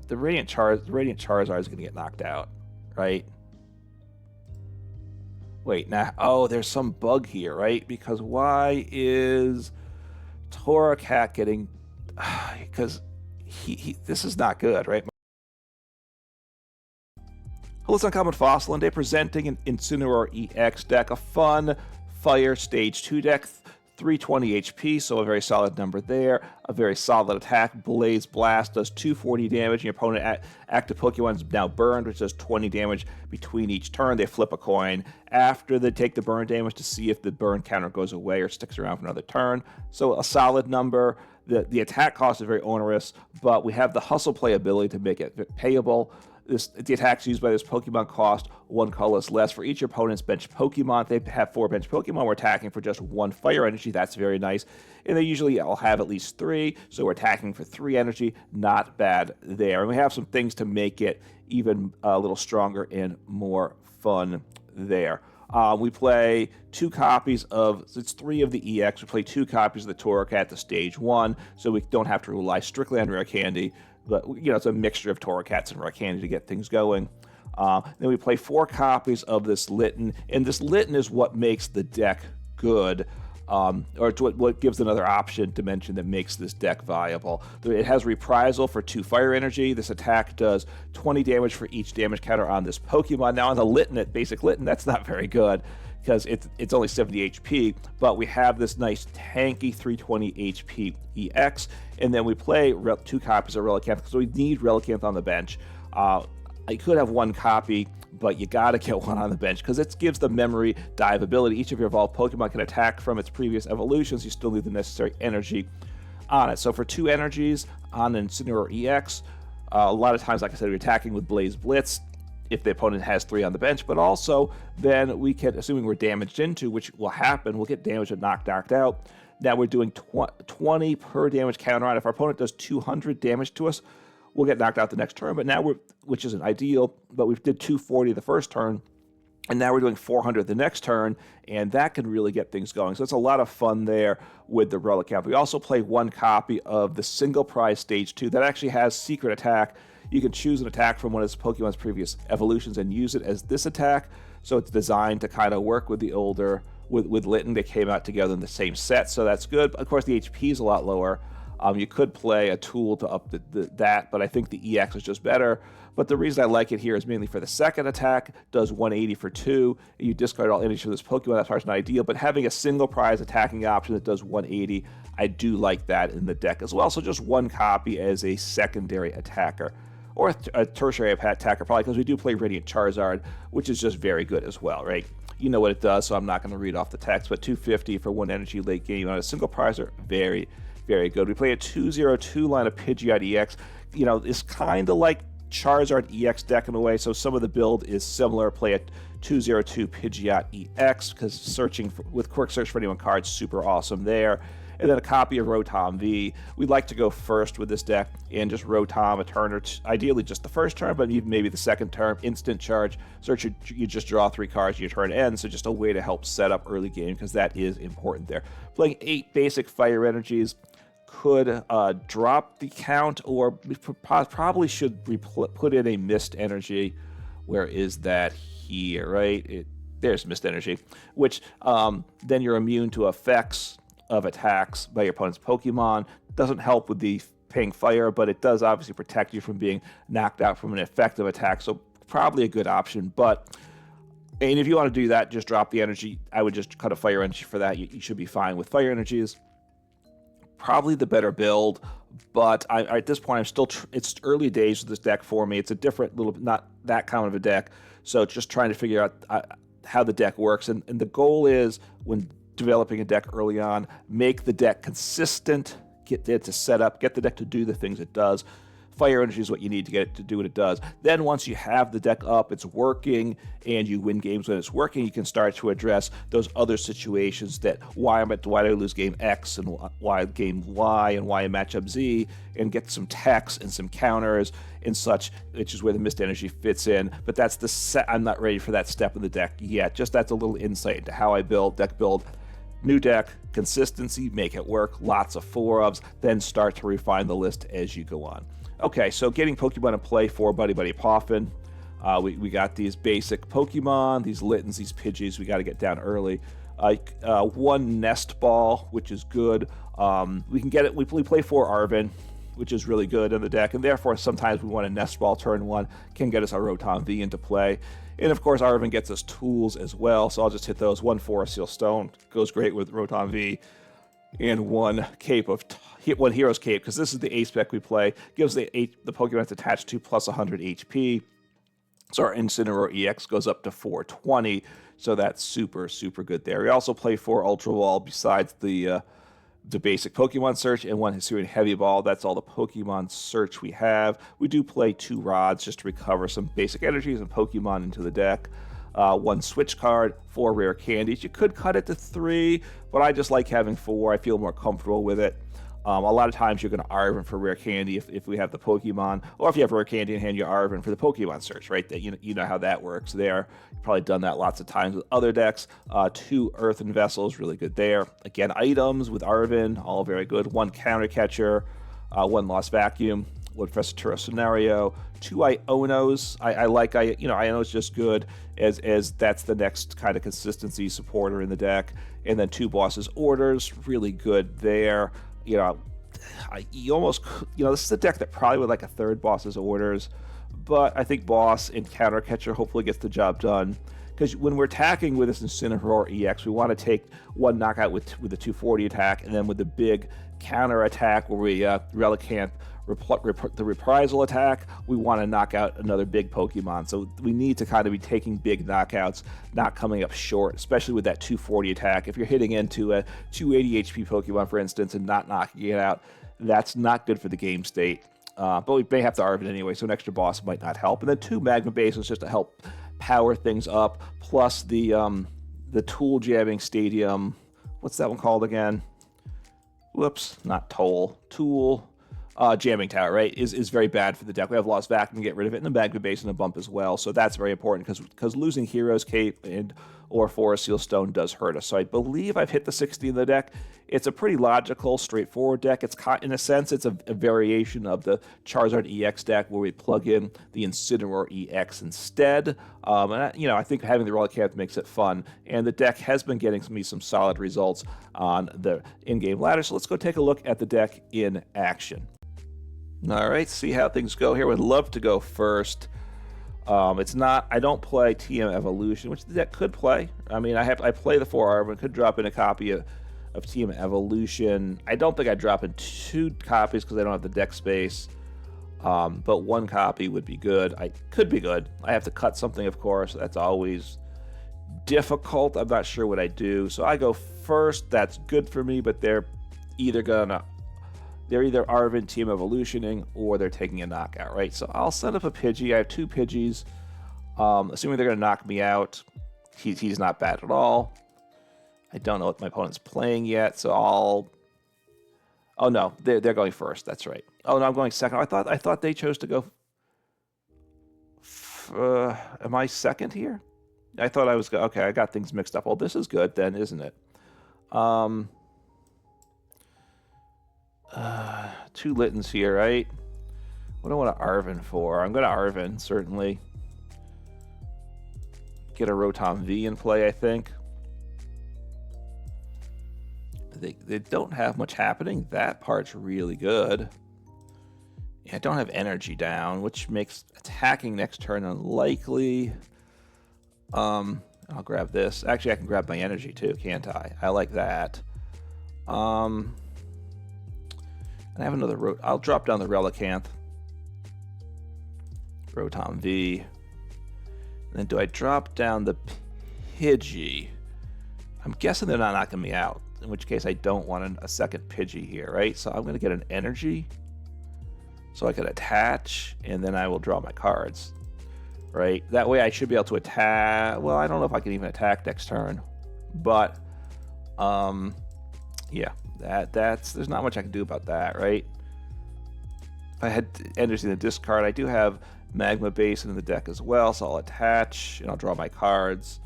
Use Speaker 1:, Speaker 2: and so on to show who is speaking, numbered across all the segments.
Speaker 1: the Radiant Charizard is going to get knocked out, right? Wait, now, oh, there's some bug here, right? Because why is Torracat getting, because this is not good, right? Hello, it's Uncommon Fossil, and they're presenting an Incineroar EX deck, a fun Fire Stage 2 deck, 320 HP, so a very solid number there. A very solid attack. Blaze Blast does 240 damage. Your opponent active Pokemon is now burned, which does 20 damage between each turn. They flip a coin after they take the burn damage to see if the burn counter goes away or sticks around for another turn. So a solid number. The attack cost is very onerous, but we have the hustle play ability to make it payable. The attacks used by this Pokemon cost 1 colorless less. For each opponent's bench Pokemon, they have 4 bench Pokemon. We're attacking for just 1 fire energy. That's very nice. And they usually all have at least 3, so we're attacking for 3 energy. Not bad there. And we have some things to make it even a little stronger and more fun there. We play 2 copies of, it's 3 of the EX. We play 2 copies of the Torracat, the Stage 1, so we don't have to rely strictly on Rare Candy. But, you know, it's a mixture of Torracats and Rare Candy to get things going. Then we play 4 copies of this Litten, and this Litten is what makes the deck good, or it's what gives another option dimension that makes this deck viable. It has Reprisal for 2 fire energy. This attack does 20 damage for each damage counter on this Pokemon. Now on the Litten, at basic Litten, that's not very good, because it's only 70 HP, but we have this nice tanky 320 HP EX, and then we play 2 copies of Relicanth, because we need Relicanth on the bench. I could have 1 copy, but you gotta get 1 on the bench, because it gives the memory dive ability. Each of your evolved Pokemon can attack from its previous evolutions. You still need the necessary energy on it. So for 2 energies on Incineroar EX, a lot of times, like I said, we're attacking with Blaze Blitz, if the opponent has 3 on the bench, but also then we can, assuming we're damaged into, which will happen, we'll get damaged and knocked out. Now we're doing 20 per damage counter on. If our opponent does 200 damage to us, we'll get knocked out the next turn, but now which isn't ideal, but we did 240 the first turn, and now we're doing 400 the next turn, and that can really get things going. So it's a lot of fun there with the Relicanth. We also play 1 copy of the single prize Stage 2 that actually has secret attack. You can choose an attack from one of Pokemon's previous evolutions and use it as this attack. So it's designed to kind of work with the older, with Litten. They came out together in the same set, so that's good. Of course, the HP is a lot lower. You could play a tool to up that, but I think the EX is just better. But the reason I like it here is mainly for the second attack, does 180 for 2. You discard all energy for this Pokemon, that part's not ideal, but having a single prize attacking option that does 180, I do like that in the deck as well. So just 1 copy as a secondary attacker, or a tertiary attacker, probably, because we do play Radiant Charizard, which is just very good as well, right? You know what it does, so I'm not going to read off the text, but 250 for 1 energy late game on a single prizer, very, very good. We play a 202 line of Pidgeot EX. You know, it's kind of like Charizard EX deck in a way, so some of the build is similar. Play a 202 Pidgeot EX, because searching with Quick Search for anyone cards, super awesome there. And then a copy of Rotom V. We'd like to go first with this deck and just Rotom a turn or two, ideally just the first turn, but even maybe the second turn. Instant charge. Search, you just draw 3 cards, your turn ends, so just a way to help set up early game, because that is important there. Playing 8 basic fire energies could drop the count, or probably should put in a mist energy. Where is that here, right? There's mist energy, which then you're immune to effects of attacks by your opponent's Pokemon. Doesn't help with the paying fire, but it does obviously protect you from being knocked out from an effective attack, so probably a good option. And if you want to do that, just drop the energy. I would just cut a fire energy for that. You should be fine with fire energies. Probably the better build, but at this point, I'm still, it's early days with this deck for me. It's a different little, not that common of a deck, so just trying to figure out how the deck works. And the goal is, when developing a deck early on, make the deck consistent, get it to set up, get the deck to do the things it does. Fire energy is what you need to get it to do what it does. Then once you have the deck up, it's working, and you win games when it's working, you can start to address those other situations that why did I lose game X, and why game Y, and why in matchup Z, and get some techs and some counters and such, which is where the mist energy fits in. But that's the I'm not ready for that step in the deck yet. Just that's a little insight into how I deck build. New deck, consistency, make it work, lots of 4-ofs, then start to refine the list as you go on. Okay, so getting Pokemon in play for Buddy-Buddy Poffin. We got these basic Pokemon, these Littens, these Pidgeys. We got to get down early. One Nest Ball, which is good. We can get it. We play 4 Arven, which is really good in the deck, and therefore sometimes we want a Nest Ball turn 1, can get us our Rotom V into play. And of course, Arven gets us tools as well, so I'll just hit those. 1 Forest Seal Stone goes great with Rotom V, and 1 Hero's Cape, because this is the A spec we play. Gives the Pokemon it's attached to plus 100 HP. So our Incineroar EX goes up to 420, so that's super, super good there. We also play 4 Ultra Ball besides the basic Pokemon search, and 1 Hisuian Heavy Ball. That's all the Pokemon search we have. We do play 2 Rods just to recover some basic energies and Pokemon into the deck. 1 Switch card, 4 Rare Candies. You could cut it to 3, but I just like having 4. I feel more comfortable with it. A lot of times you're going to Arven for Rare Candy if we have the Pokemon, or if you have Rare Candy in hand, you Arven for the Pokemon search, right? You know how that works there. You've probably done that lots of times with other decks. 2 Earthen Vessels, really good there. Again, items with Arven, all very good. 1 Counter Catcher, 1 Lost Vacuum, 1 Professor Turo Scenario, 2 Ionos. I like Iono's just good as that's the next kind of consistency supporter in the deck. And then 2 Boss's Orders, really good there. You almost, this is a deck that probably would like a 3rd Boss's Orders, but I think Boss and Counter Catcher hopefully gets the job done. Because when we're attacking with this Incineroar EX, we want to take 1 knockout with the 240 attack, and then with the big counter attack where we Relicanth the Reprisal attack, we want to knock out another big Pokemon. So we need to kind of be taking big knockouts, not coming up short, especially with that 240 attack. If you're hitting into a 280 HP Pokemon, for instance, and not knocking it out, that's not good for the game state. But we may have to Arven anyway, so an extra boss might not help. And then 2 Magma Basins just to help power things up, plus the Tool Jamming Stadium. What's that one called again? Whoops, not Tool. Jamming Tower, right, is very bad for the deck. We have Lost Vacuum to get rid of it, and the Magma Basin a bump as well. So that's very important because losing Hero's Cape or Forest Seal Stone does hurt us. So I believe I've hit the 60 in the deck. It's a pretty logical, straightforward deck. It's in a sense, it's a variation of the Charizard EX deck where we plug in the Incineroar EX instead. I think having the Relicanth makes it fun, and the deck has been getting me some solid results on the in-game ladder. So let's go take a look at the deck in action. All right, see how things go here. Would love to go first. I don't play TM Evolution, which the deck could play. I mean, I play the 4 Arven, could drop in a copy of TM Evolution. I don't think I'd drop in 2 copies because I don't have the deck space. But 1 copy would be good. Could be good. I have to cut something, of course. That's always difficult. I'm not sure what I do. So I go first. That's good for me, but they're either Arven Team Evolutioning or they're taking a knockout, right? So I'll send up a Pidgey. I have 2 Pidgeys. Assuming they're going to knock me out. He's not bad at all. I don't know what my opponent's playing yet, so I'll... Oh no, they're going first. That's right. Oh no, I'm going second. I thought they chose to go... Am I second here? I thought I was... Okay, I got things mixed up. Well, this is good then, isn't it? 2 Littens here, right? What do I want to Arven for? I'm going to Arven, certainly. Get a Rotom V in play, I think. They don't have much happening. That part's really good. Yeah, I don't have energy down, which makes attacking next turn unlikely. I'll grab this. Actually, I can grab my energy too, can't I? I like that. And I have another I'll drop down the Relicanth. Rotom V. And then do I drop down the Pidgey? I'm guessing they're not knocking me out, in which case I don't want a second Pidgey here, right? So I'm going to get an energy so I can attach, and then I will draw my cards, right? That way I should be able to attack. Well, I don't know if I can even attack next turn, but yeah, there's not much I can do about that, right? If I had energy in the discard, I do have Magma Basin in the deck as well, so I'll attach and I'll draw my cards.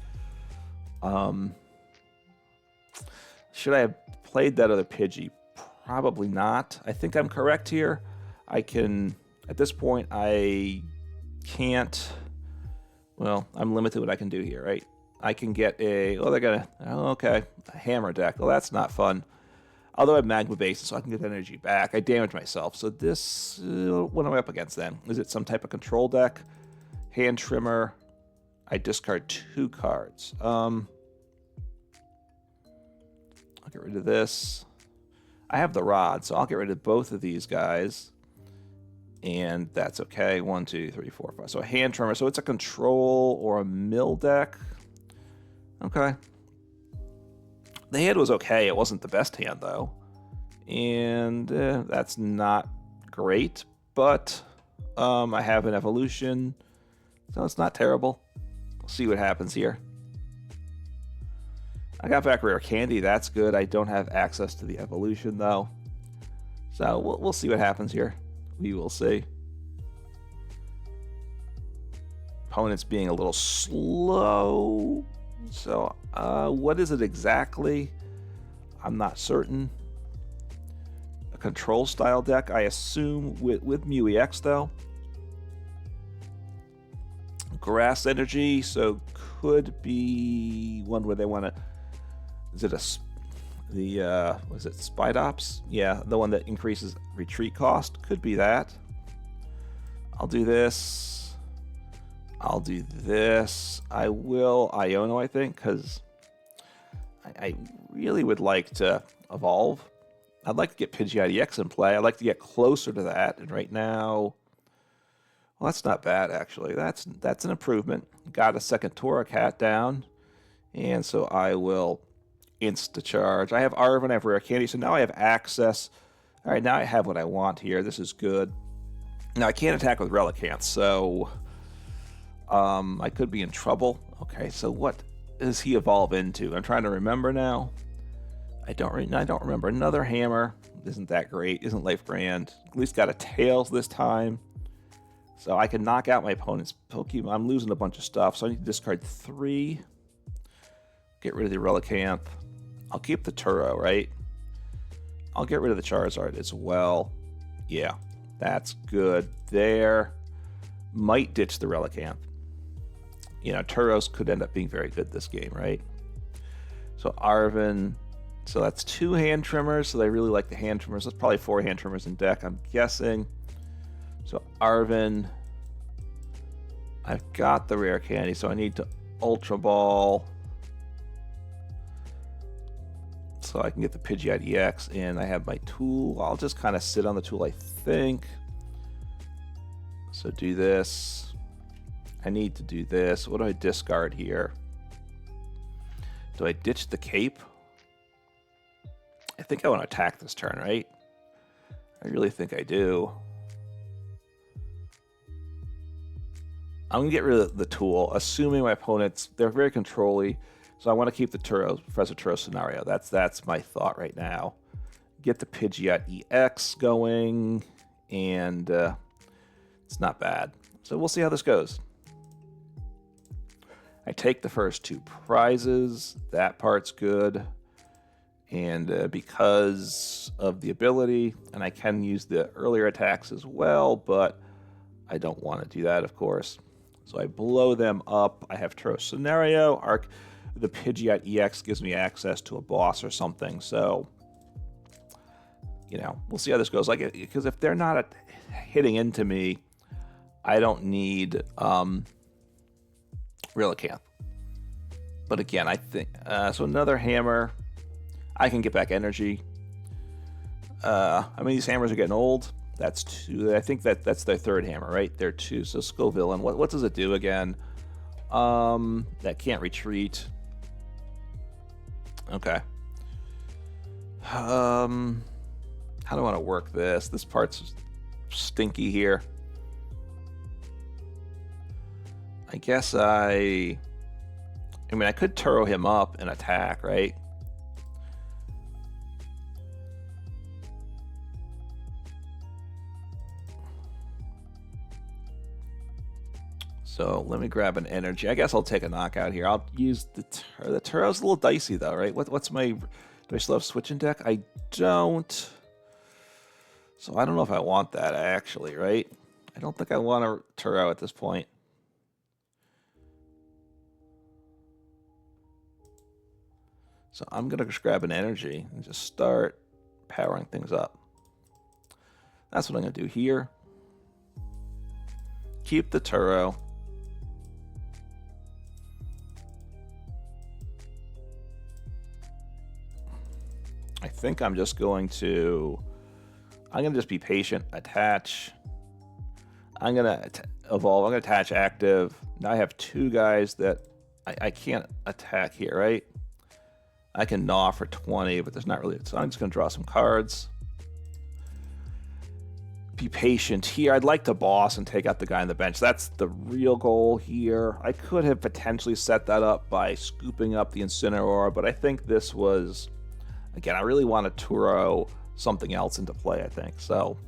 Speaker 1: Should I have played that other Pidgey? Probably not. I think I'm correct here. I can At this point, I can't... Well, I'm limited what I can do here, right? I can get a... Oh, they're gonna... Oh, okay. A hammer deck. Well, that's not fun. Although I have Magma Basin, so I can get energy back. I damaged myself. So this... what am I up against then? Is it some type of control deck? Hand Trimmer. I discard 2 cards. I'll get rid of this. I have the Rod, so I'll get rid of both of these guys. And that's okay. 1, 2, 3, 4, 5. So a Hand Trimmer. So it's a control or a mill deck. Okay. The hand was okay. It wasn't the best hand, though. And that's not great. But I have an evolution. So it's not terrible. We'll see what happens here. I got back Rare Candy. That's good. I don't have access to the evolution, though. So we'll see what happens here. We will see. Opponent's being a little slow. So what is it exactly? I'm not certain. A control style deck, I assume, with Mew EX, though. Grass Energy, so could be one where they want to... Is it was it Spidops? Yeah, the one that increases retreat cost. Could be that. I'll do this. I'll do this. I will Iono, I think, because I really would like to evolve. I'd like to get Pidgeot EX in play. I'd like to get closer to that. And right now, well, that's not bad, actually. That's an improvement. Got a second Torracat down. And so I will insta-charge. I have Arven, I have Rare Candy, so now I have access. All right, now I have what I want here. This is good. Now, I can't attack with Relicanth, so I could be in trouble. Okay, so what does he evolve into? I'm trying to remember now. I don't remember. Another hammer. Isn't that great? Isn't life grand? At least got a Tails this time. So I can knock out my opponent's Pokemon. I'm losing a bunch of stuff, so I need to discard 3. Get rid of the Relicanth. I'll keep the Turo, right? I'll get rid of the Charizard as well. Yeah, that's good there. Might ditch the Relicanth. You know, Turos could end up being very good this game, right? So Arven. So that's 2 hand trimmers. So they really like the hand trimmers. That's probably 4 hand trimmers in deck, I'm guessing. So Arven. I've got the Rare Candy, so I need to Ultra Ball. So I can get the Pidgeot EX, and I have my tool. I'll just kind of sit on the tool, I think. So do this. I need to do this. What do I discard here? Do I ditch the cape? I think I want to attack this turn, right? I really think I do. I'm going to get rid of the tool, assuming my opponents, they're very control-y. So I want to keep the Turo, Professor Turo scenario. That's my thought right now. Get the Pidgeot EX going, and it's not bad. So we'll see how this goes. I take the first 2 prizes. That part's good. And because of the ability, and I can use the earlier attacks as well, but I don't want to do that, of course. So I blow them up. I have Turo scenario. The Pidgeot EX gives me access to a boss or something, so, you know, we'll see how this goes. Like, because if they're not hitting into me, I don't need Relicanth. But again, I think, so another hammer, I can get back energy. I mean, these hammers are getting old. That's 2. I think that's their 3rd hammer, right? They're 2. So Scoville, and what does it do again? That can't retreat. Okay. How do I want to work this? This part's stinky here. I guess I mean, I could Turo him up and attack, right? So let me grab an energy. I guess I'll take a knockout here. I'll use the Turo's a little dicey though, right? What's my... Do I still have switching deck? I don't. So I don't know if I want that actually, right? I don't think I want a Turo at this point. So I'm going to just grab an energy and just start powering things up. That's what I'm going to do here. Keep the Turo. I think I'm just going to... I'm going to just be patient, attach. I'm going to evolve. I'm going to attach active. Now I have two guys that I can't attack here, right? I can gnaw for 20, but there's not really... So I'm just going to draw some cards. Be patient here. I'd like to boss and take out the guy on the bench. That's the real goal here. I could have potentially set that up by scooping up the Incineroar, but I think this was... Again, I really want to Turo something else into play, I think. So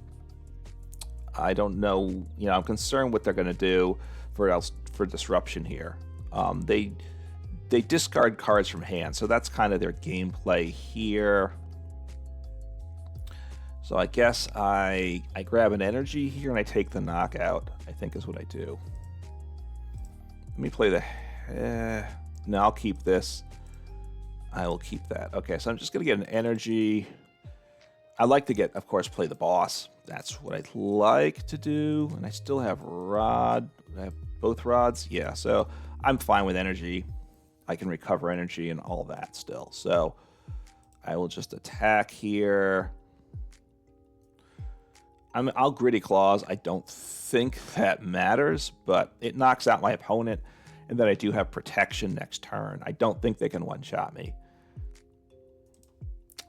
Speaker 1: I don't know. You know, I'm concerned what they're going to do for disruption here. They discard cards from hand, so that's kind of their gameplay here. So I guess I grab an energy here and I take the knockout, I think is what I do. Let me play the... no, I'll keep this. I will keep that. Okay, so I'm just going to get an energy. I'd like to get, of course, play the boss. That's what I'd like to do. And I still have Rod. I have both rods. Yeah, so I'm fine with energy. I can recover energy and all that still. So I will just attack here. I'll Gritty Claws. I don't think that matters, but it knocks out my opponent. And then I do have protection next turn. I don't think they can one-shot me.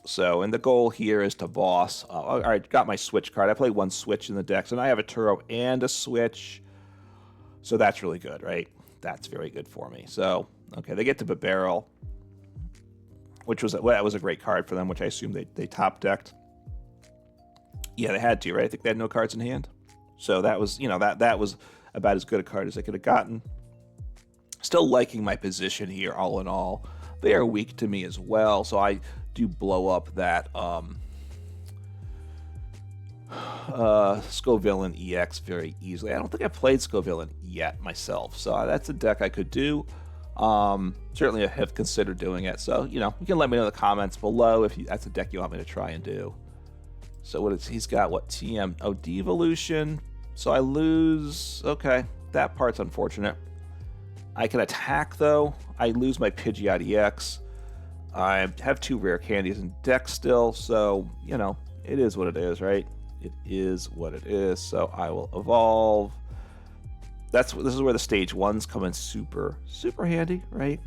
Speaker 1: So, and the goal here is to boss. All right, got my Switch card. I play one Switch in the deck, so now I have a Turo and a Switch. So that's really good, right? That's very good for me. So, okay, they get to Barrel, which was that was a great card for them, which I assume they top decked. Yeah, they had to, right? I think they had no cards in hand. So that was, you know, that was about as good a card as I could have gotten. Still liking my position here, all in all. They are weak to me as well, so I do blow up that Scovillain EX very easily. I don't think I've played Scovillain yet myself, so that's a deck I could do. Certainly I have considered doing it, so, you know, you can let me know in the comments below if that's a deck you want me to try and do. So what is he's got? What TM? Oh, Devolution. So I lose. Okay, that part's unfortunate. I can attack though. I lose my Pidgeot EX. I have two rare candies in deck still, so you know it is what it is, right? It is what it is. So I will evolve. This is where the stage ones come in super handy, right?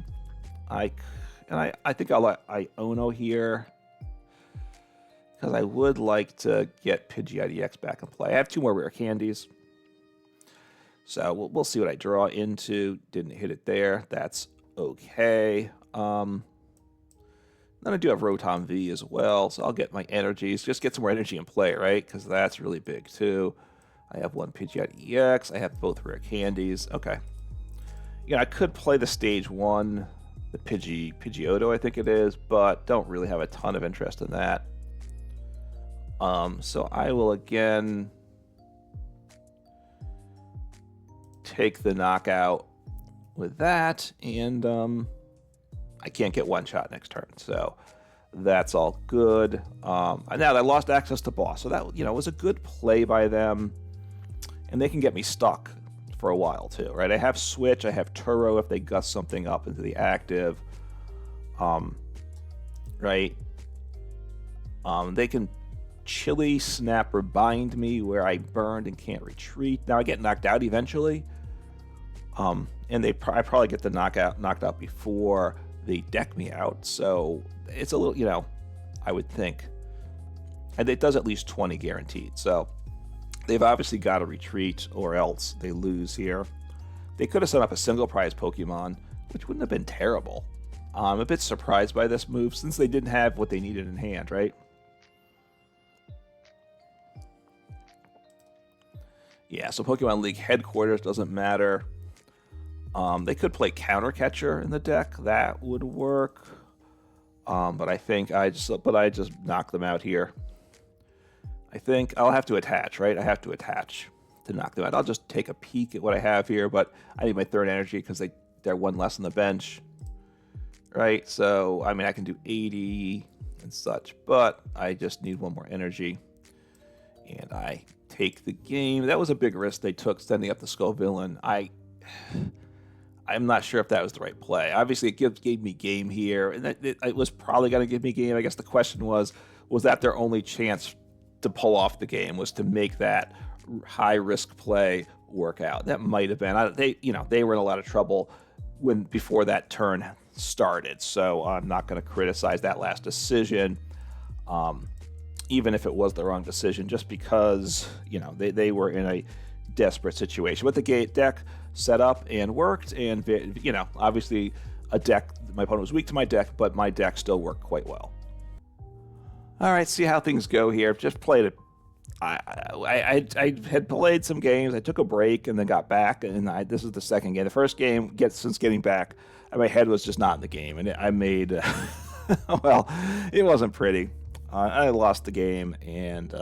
Speaker 1: I think I'll let Iono here, because I would like to get Pidgeot EX back in play. I have two more rare candies. So we'll see what I draw into. Didn't hit it there. That's okay. Then I do have Rotom V as well, so I'll get my energies. Just get some more energy in play, right? Because that's really big too. I have one Pidgeot EX. I have both rare candies. Okay. Yeah, I could play the stage one, the Pidgeotto, I think it is, but don't really have a ton of interest in that. So I will again take the knockout with that, and I can't get one shot next turn, so that's all good. Now I lost access to boss, so that, you know, was a good play by them, and they can get me stuck for a while too, right? I have Switch, I have Turo if they gust something up into the active, right? They can Chili Snapper bind me where I burned and can't retreat. Now I get knocked out eventually, and I probably get the knocked out before they deck me out. So it's a little, you know, I would think, and it does at least 20 guaranteed. So they've obviously got to retreat or else they lose here. They could have set up a single prize Pokemon, which wouldn't have been terrible. I'm a bit surprised by this move since they didn't have what they needed in hand, right? Yeah, so Pokemon League headquarters doesn't matter. They could play Counter Catcher in the deck. That would work. But I think I just knock them out here. I think I'll have to attach, right? I have to attach knock them out. I'll just take a peek at what I have here, but I need my third energy because they're one less on the bench, right? So, I mean, I can do 80 and such, but I just need one more energy. And I take the game. That was a big risk they took, sending up the Skull Villain. I'm not sure if that was the right play. Obviously, it gave me game here, and it was probably going to give me game. I guess the question was that their only chance to pull off the game, was to make that high-risk play work out? That might have been. They were in a lot of trouble before that turn started, so I'm not going to criticize that last decision, even if it was the wrong decision, just because they were in a desperate situation. But the deck set up and worked, and obviously my opponent was weak to my deck, but my deck still worked quite well. All right, see how things go here. Just played it. I had played some games. I took a break and then got back, and this is the second game. The first game, since getting back, my head was just not in the game, and I made well, it wasn't pretty. I lost the game, and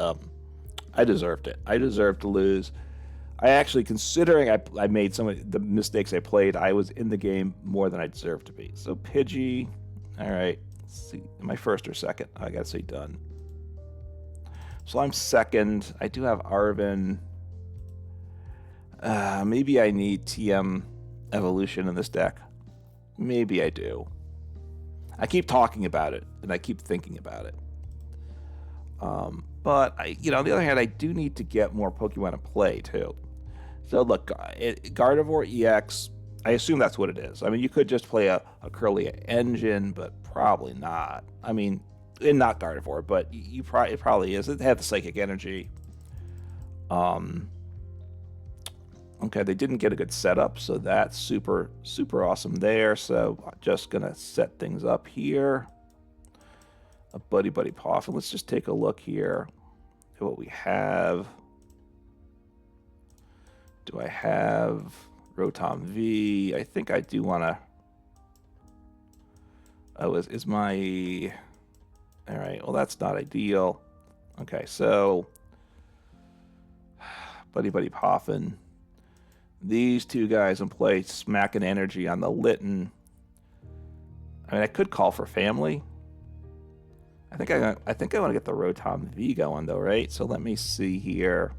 Speaker 1: I deserved it. I deserved to lose. I actually, considering I made some of the mistakes I played, I was in the game more than I deserved to be. So Pidgey, all right, let's see, am I first or second? I gotta say done. So I'm second. I do have Arven. Maybe I need TM Evolution in this deck. Maybe I do. I keep talking about it, and I keep thinking about it. But on the other hand, I do need to get more Pokemon to play too. So look, Gardevoir EX, I assume that's what it is. I mean, you could just play a Curly Engine, but probably not. I mean, and not Gardevoir, but it probably is. It had the Psychic Energy. Okay, they didn't get a good setup, so that's super, super awesome there. So I'm just going to set things up here. A Buddy-Buddy Poffin. Let's just take a look here at what we have. Do I have Rotom V? I think I do want to... Oh, is my... All right, well, that's not ideal. Okay, so... Buddy-Buddy Poffin. These two guys in play, smacking energy on the Litten. I mean, I could call for family. I think I want to get the Rotom V going, though, right? So let me see here.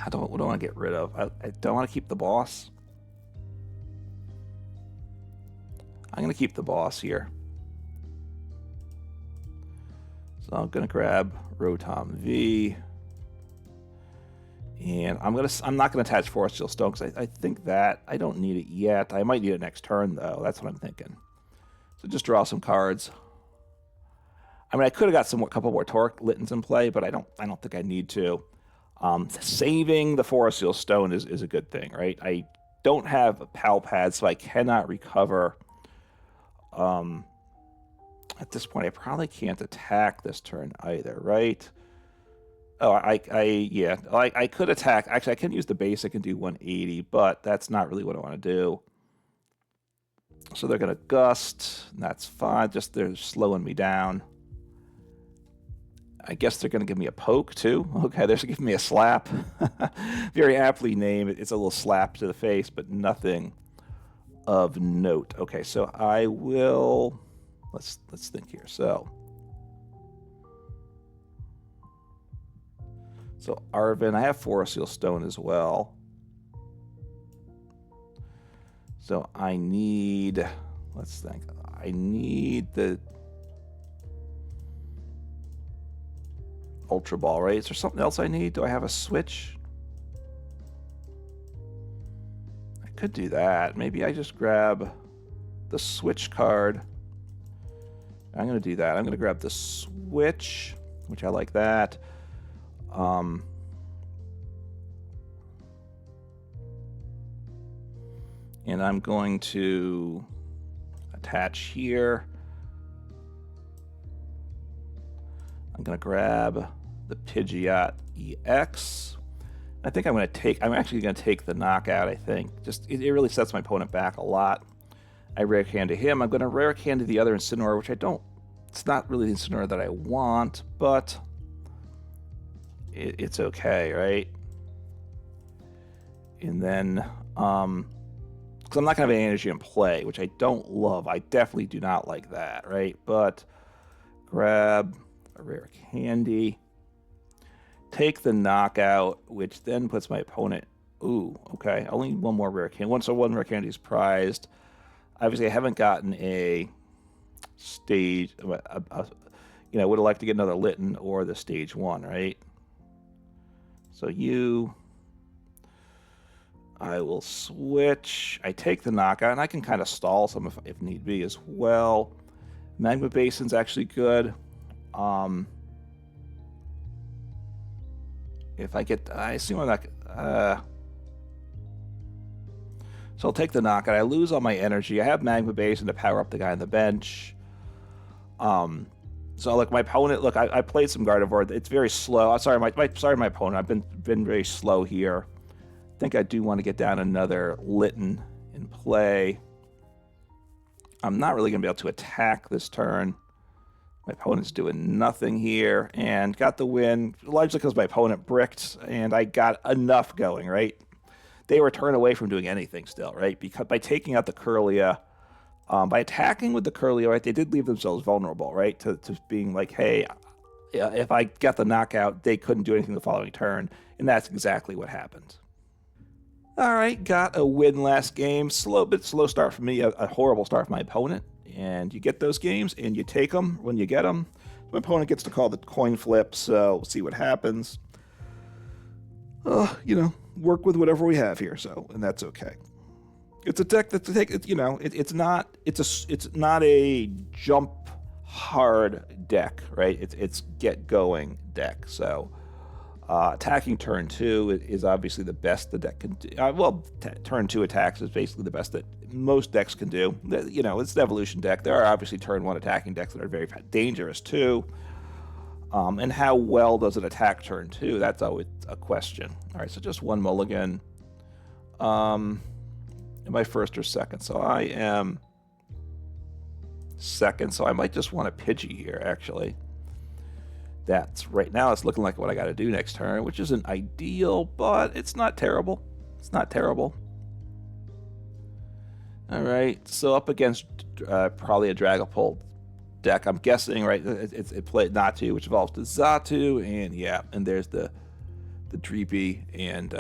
Speaker 1: What do I want to get rid of? I don't want to keep the boss. I'm going to keep the boss here. So I'm going to grab Rotom V. And I'm not going to attach Forest Seal Stone because I think that I don't need it yet. I might need it next turn, though. That's what I'm thinking. So just draw some cards. I mean, I could have got a couple more Torracat Littens in play, but I don't think I need to. Saving the Forest Seal Stone is a good thing, right? I don't have a Pal Pad, so I cannot recover. At this point, I probably can't attack this turn either, right? Oh, I could attack. Actually, I can use the basic and do 180, but that's not really what I want to do. So they're going to Gust, and that's fine. Just they're slowing me down. I guess they're going to give me a poke, too. Okay, they're giving me a slap. Very aptly named. It's a little slap to the face, but nothing of note. Okay, so I will... Let's think here. So Arven, I have Forest Seal Stone as well. So I need... Let's think. I need the... Ultra Ball, right? Is there something else I need? Do I have a Switch? I could do that. Maybe I just grab the Switch card. I'm going to do that. I'm going to grab the Switch, which I like that. And I'm going to attach here. I'm going to grab the Pidgeot EX. I think I'm actually going to take the knockout, I think. It really sets my opponent back a lot. I Rare Candy him. I'm going to Rare Candy the other Incineroar, which it's not really the Incineroar that I want, but it's okay, right? And then, because I'm not going to have any energy in play, which I don't love. I definitely do not like that, right? But grab a Rare Candy, take the knockout, which then puts my opponent... Ooh, okay. Only one more Rare Candy. So one Rare Candy is prized. Obviously, I haven't gotten a stage... you know, I would have liked to get another Litten or the stage 1, right? So I will switch. I take the knockout, and I can kind of stall some if need be as well. Magma Basin's actually good. If I get... I assume I'm not... so I'll take the knockout. I lose all my energy. I have Magma Basin to power up the guy on the bench. So look, my opponent. Look, I played some Gardevoir. It's very slow. Sorry, my opponent. I've been very slow here. I think I do want to get down another Litten in play. I'm not really going to be able to attack this turn. My opponent's doing nothing here, and got the win largely because my opponent bricked, and I got enough going. Right, they were a turn away from doing anything still. Right, because by taking out the Kirlia. By attacking with the Kirlia, right, they did leave themselves vulnerable, right, to being like, hey, if I got the knockout, they couldn't do anything the following turn, and that's exactly what happened. All right, got a win last game. Bit slow start for me, a horrible start for my opponent, and you get those games, and you take them when you get them. My opponent gets to call the coin flip, so we'll see what happens. You know, work with whatever we have here, and that's okay. It's a deck that's it's not a jump hard deck, right? It's get going deck. So attacking turn 2 is obviously the best the deck can do. Turn 2 attacks is basically the best that most decks can do. You know, it's an evolution deck. There are obviously turn 1 attacking decks that are very dangerous too. And how well does it attack turn 2? That's always a question. All right, so just one mulligan. Am I first or second? So I am second, so I might just want a Pidgey here, actually. That's right now, it's looking like what I got to do next turn, which isn't ideal, but it's not terrible. It's not terrible. All right, so up against probably a Dragapult deck, I'm guessing, right? It played Natu, which evolves to Xatu, and yeah, and there's the Dreepy, and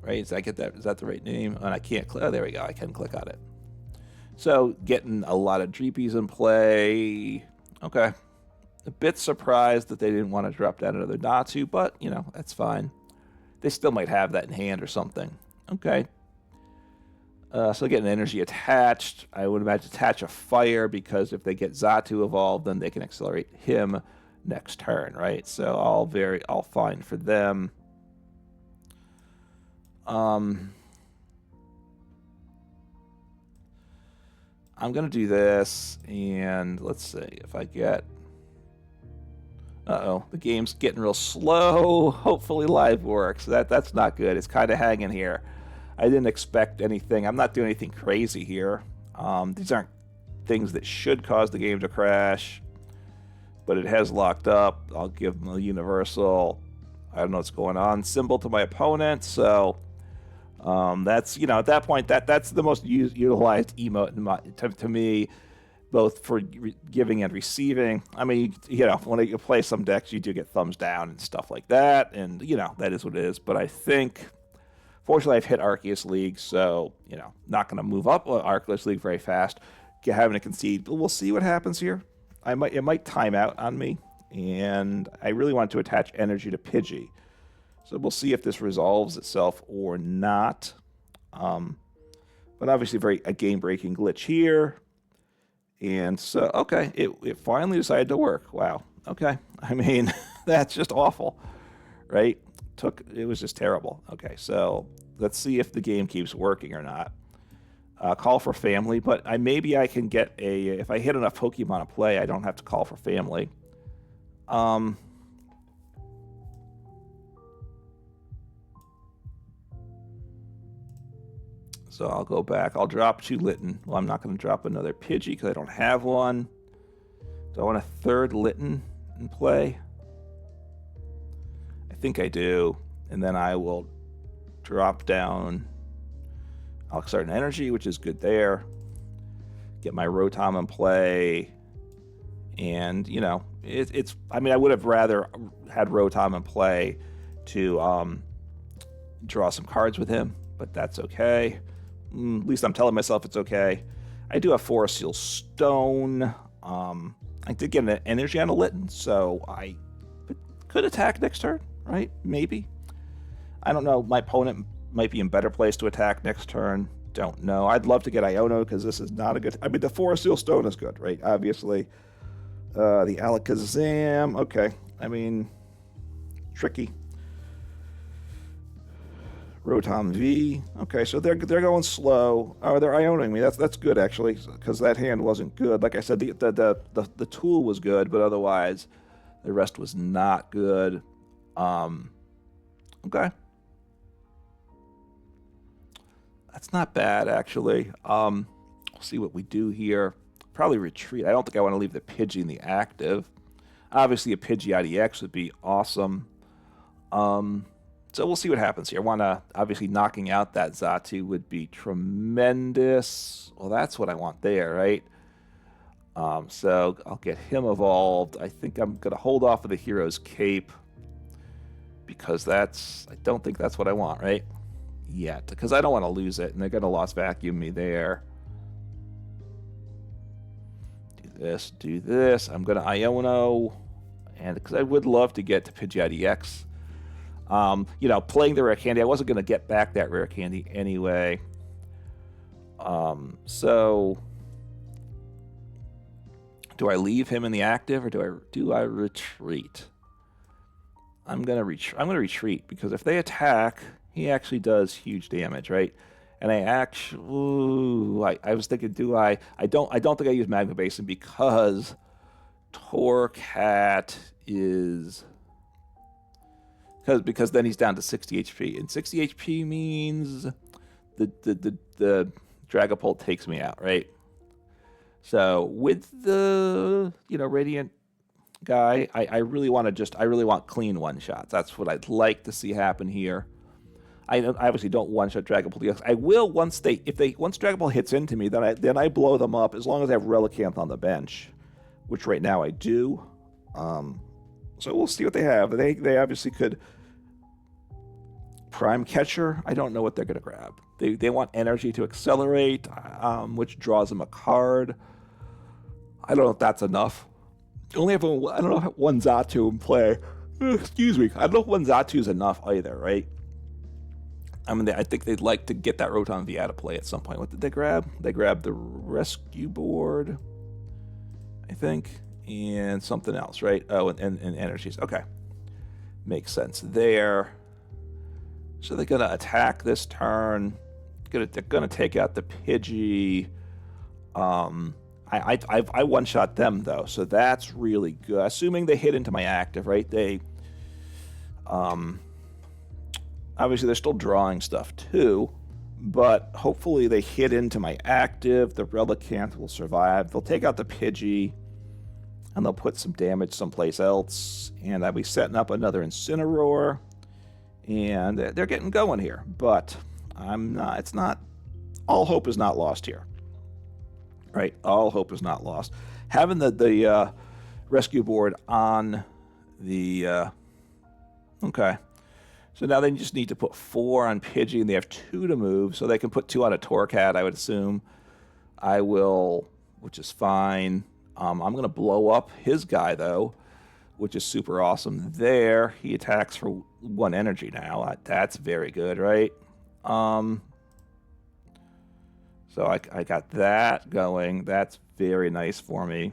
Speaker 1: right? Did I get that? Is that the right name? And I can't click. Oh, there we go. I can click on it. So getting a lot of Dreepies in play. Okay. A bit surprised that they didn't want to drop down another Natu, but, you know, that's fine. They still might have that in hand or something. Okay. So getting energy attached. I would imagine attach a fire, because if they get Xatu evolved, then they can accelerate him next turn, right? So all fine for them. I'm going to do this, and let's see if I get... Uh-oh, the game's getting real slow. Hopefully live works. That's not good. It's kind of hanging here. I didn't expect anything. I'm not doing anything crazy here. These aren't things that should cause the game to crash, but it has locked up. I'll give them a universal, I don't know what's going on, symbol to my opponent, so... that's, you know, at that point, that's the most utilized emote to me, both for giving and receiving. I mean, you know, when you play some decks, you do get thumbs down and stuff like that, and, you know, that is what it is. But I think, fortunately, I've hit Arceus League, so, you know, not going to move up Arceus League very fast, having to concede. But we'll see what happens here. It might time out on me, and I really want to attach energy to Pidgey. So we'll see if this resolves itself or not. But obviously a game-breaking glitch here. And so, okay, it finally decided to work. Wow. Okay. I mean, that's just awful, right? It was just terrible. Okay, so let's see if the game keeps working or not. Call for family, but maybe I can get if I hit enough Pokemon in play, I don't have to call for family. So I'll go back. I'll drop 2 Litten. Well, I'm not going to drop another Pidgey because I don't have one. Do I want a third Litten in play? I think I do. And then I will drop down. I'll start an energy, which is good there. Get my Rotom in play. And, you know, it's I mean, I would have rather had Rotom in play to draw some cards with him, but that's okay. At least I'm telling myself it's okay. I do have Forest Seal Stone. I did get an energy on a Litten, so I could attack next turn, right? Maybe. I don't know. My opponent might be in better place to attack next turn. Don't know. I'd love to get Iono because this is not a good... I mean, the Forest Seal Stone is good, right? Obviously. The Alakazam. Okay. I mean, tricky. Rotom V. Okay, so they're going slow. Oh, they're Ioning me. That's good actually, because that hand wasn't good. Like I said, the tool was good, but otherwise, the rest was not good. Okay, that's not bad actually. We'll see what we do here. Probably retreat. I don't think I want to leave the Pidgey in the active. Obviously, a Pidgey IDX would be awesome. So we'll see what happens here. I want to, obviously, knocking out that Xatu would be tremendous. Well, that's what I want there, right? So I'll get him evolved. I think I'm going to hold off of the Hero's Cape because I don't think that's what I want, right? Yet, because I don't want to lose it, and they're going to Lost Vacuum me there. Do this. I'm going to Iono, and because I would love to get to Pidgey IDX. You know, playing the Rare Candy, I wasn't going to get back that Rare Candy anyway. So do I leave him in the active or do I retreat? I'm going to retreat because if they attack, he actually does huge damage, right? And I actually, I was thinking, I don't think I use Magma Basin because Torracat is, because then he's down to 60 HP, and 60 HP means the Dragapult takes me out, right? So with the Radiant guy, I really want clean one shots. That's what I'd like to see happen here. I obviously don't one-shot Dragapult. I will once Dragapult hits into me, then I blow them up as long as I have Relicanth on the bench, which right now I do. So we'll see what they have. They obviously could Prime Catcher. I don't know what they're going to grab. They want energy to accelerate, which draws them a card. I don't know if that's enough. I don't know if one Xatu in play. Excuse me. I don't know if one Xatu is enough either, right? I mean, I think they'd like to get that Rotom V out of play at some point. What did they grab? They grabbed the rescue board, I think, and something else, right? Oh, and energies. Okay. Makes sense there. So they're going to attack this turn. They're going to take out the Pidgey. I one-shot them, though, so that's really good. Assuming they hit into my active, right? They... Obviously, they're still drawing stuff, too. But hopefully they hit into my active. The Relicanth will survive. They'll take out the Pidgey. And they'll put some damage someplace else. And I'll be setting up another Incineroar. And they're getting going here. But I'm not... It's not... All hope is not lost here. Right? All hope is not lost. Having the rescue board on the... Okay. So now they just need to put 4 on Pidgey, and they have 2 to move, so they can put 2 on a Torracat, I would assume. I will, which is fine. I'm going to blow up his guy, though, which is super awesome there. He attacks for 1 energy now. That's very good, right? So I got that going. That's very nice for me.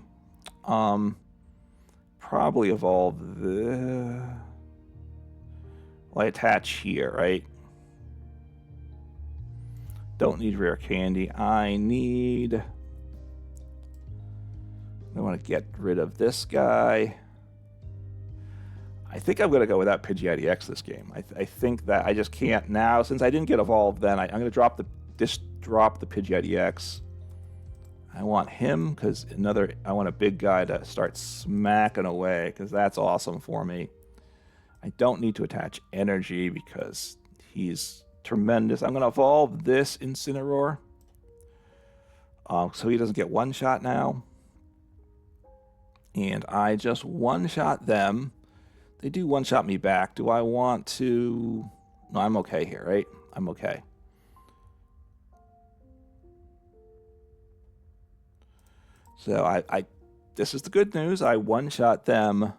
Speaker 1: Probably evolve the... Well, I attach here, right? Don't need Rare Candy. I want to get rid of this guy. I think I'm going to go without Pidgey IDX this game. I think that I just can't now. Since I didn't get evolved then, I'm going to drop the Pidgey IDX. I want him because I want a big guy to start smacking away because that's awesome for me. I don't need to attach energy because he's tremendous. I'm going to evolve this Incineroar. So he doesn't get one shot now. And I just one-shot them. They do one-shot me back. Do I want to... No, I'm okay here, right? I'm okay. So this is the good news. I one-shot them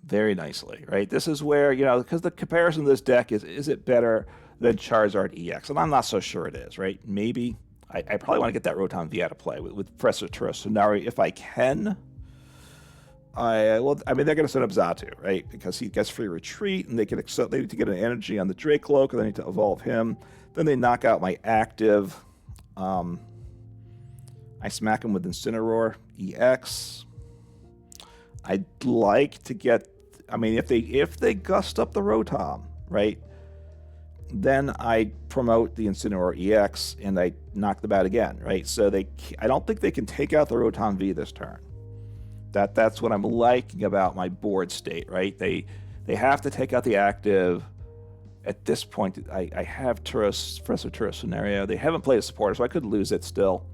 Speaker 1: very nicely, right? This is where, you know, because the comparison of this deck is it better than Charizard EX? And I'm not so sure it is, right? Maybe. I probably want to get that Rotom V out of play with Professor Turo Scenario if I can. I mean, they're going to set up Xatu, right? Because he gets free retreat, and they need to get an energy on the Dracloak, and they need to evolve him. Then they knock out my active. I smack him with Incineroar EX. I'd like to get. I mean, if they gust up the Rotom, right? Then I promote the Incineroar EX and I knock them out again, right? So I don't think they can take out the Rotom V this turn. That's what I'm liking about my board state, right? They have to take out the active. At this point, I have Professor Turo Scenario. They haven't played a supporter, so I could lose it still.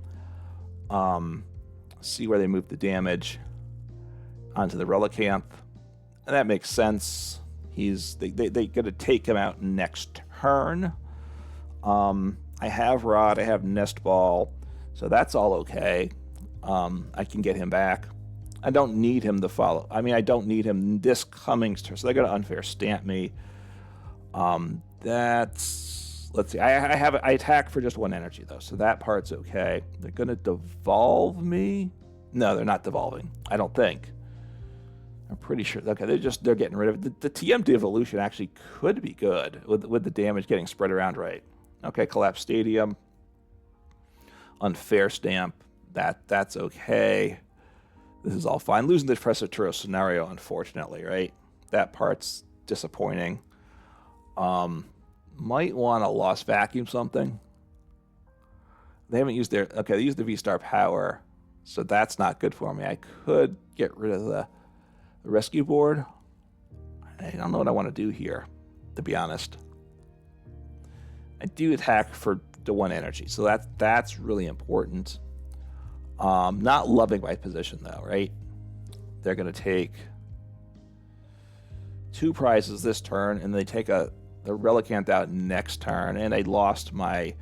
Speaker 1: See where they move the damage onto the Relicanth. And that makes sense. They got to take him out next turn. I have Rod, I have Nest Ball, so that's all okay. I can get him back. I don't need him to follow. I mean, I don't need him this coming turn, so they're going to unfair stamp me. Let's see. I attack for just one energy though, so that part's okay. They're going to devolve me. No, they're not devolving. I don't think. I'm pretty sure. Okay, they're getting rid of it. The TM devolution actually could be good with the damage getting spread around right. Okay, Collapse Stadium. Unfair stamp. That's okay. This is all fine. Losing the Professor Turo Scenario, unfortunately, right? That part's disappointing. Might want to Lost Vacuum something. They haven't used their... Okay, they used the V-Star Power, so that's not good for me. I could get rid of the rescue board. I don't know what I want to do here, to be honest. I do attack for the one energy, so that's really important. Not loving my position though, right? They're going to take 2 prizes this turn, and they take the Relicanth out next turn, and I lost my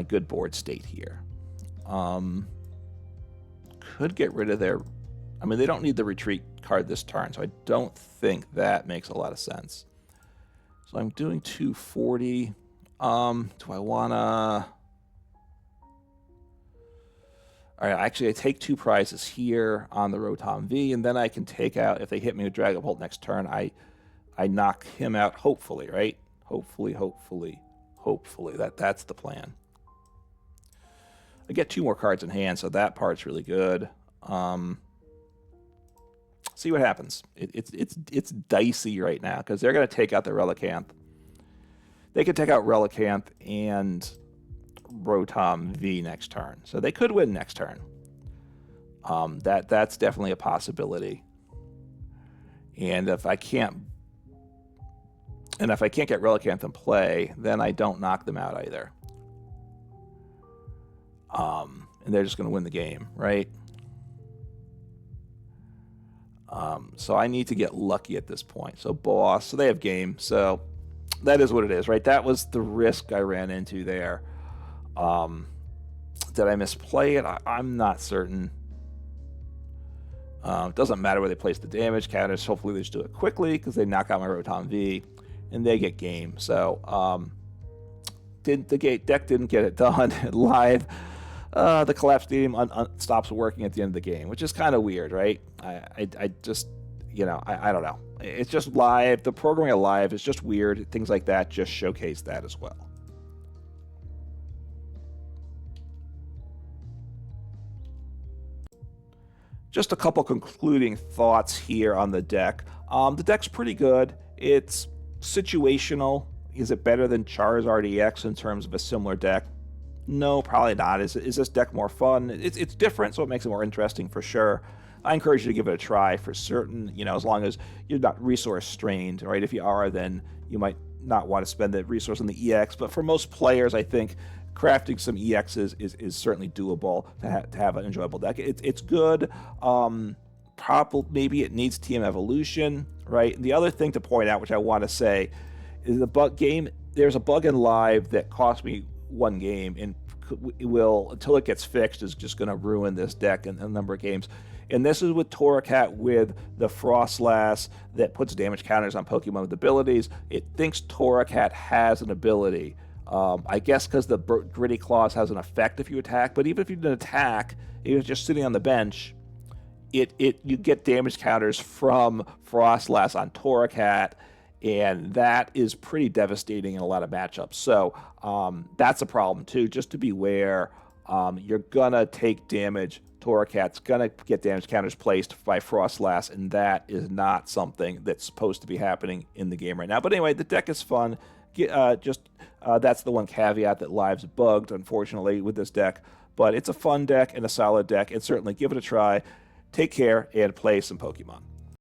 Speaker 1: good board state here. Could get rid of their... I mean, they don't need the retreat card this turn, so I don't think that makes a lot of sense. So I'm doing 240. Do I want to... All right, actually, I take 2 prizes here on the Rotom V, and then I can take out, if they hit me with Dragapult next turn, I knock him out, hopefully, right? Hopefully. That's the plan. I get 2 more cards in hand, so that part's really good. See what happens. It's dicey right now because they're going to take out the Relicanth. They could take out Relicanth and Rotom V next turn, so they could win next turn. That's definitely a possibility. And if I can't get Relicanth in play, then I don't knock them out either. And they're just going to win the game, right? So I need to get lucky at this point. So boss, so they have game. So that is what it is, right? That was the risk I ran into there. Did I misplay it? I'm not certain. It doesn't matter where they place the damage counters. Hopefully they just do it quickly because they knock out my Rotom V and they get game. So the deck didn't get it done live. The Collapse Stadium stops working at the end of the game, which is kind of weird, right? I just, I don't know. It's just live. The programming of live is just weird. Things like that just showcase that as well. Just a couple concluding thoughts here on the deck. The deck's pretty good. It's situational. Is it better than Charizard EX in terms of a similar deck? No, probably not. Is this deck more fun? It's different, so it makes it more interesting for sure. I encourage you to give it a try for certain, as long as you're not resource strained, right? If you are, then you might not want to spend the resource on the EX, but for most players, I think crafting some EXs is certainly doable to have an enjoyable deck. It's good. Probably maybe it needs TM evolution, right? And the other thing to point out, which I want to say, is the bug game. There's a bug in live that cost me 1 game, and it will, until it gets fixed, is just going to ruin this deck in a number of games. And this is with Torracat with the Frostlass that puts damage counters on Pokemon with abilities. It thinks Torracat has an ability. I guess because the Gritty Claws has an effect if you attack, but even if you didn't attack, if you're just sitting on the bench, you get damage counters from Frostlass on Torracat, and that is pretty devastating in a lot of matchups. So that's a problem too. Just to beware, you're gonna take damage. Torracat's gonna get damage counters placed by Frostlass, and that is not something that's supposed to be happening in the game right now. But anyway, the deck is fun. That's the one caveat, that live's bugged, unfortunately, with this deck. But it's a fun deck and a solid deck, and certainly give it a try. Take care and play some Pokemon.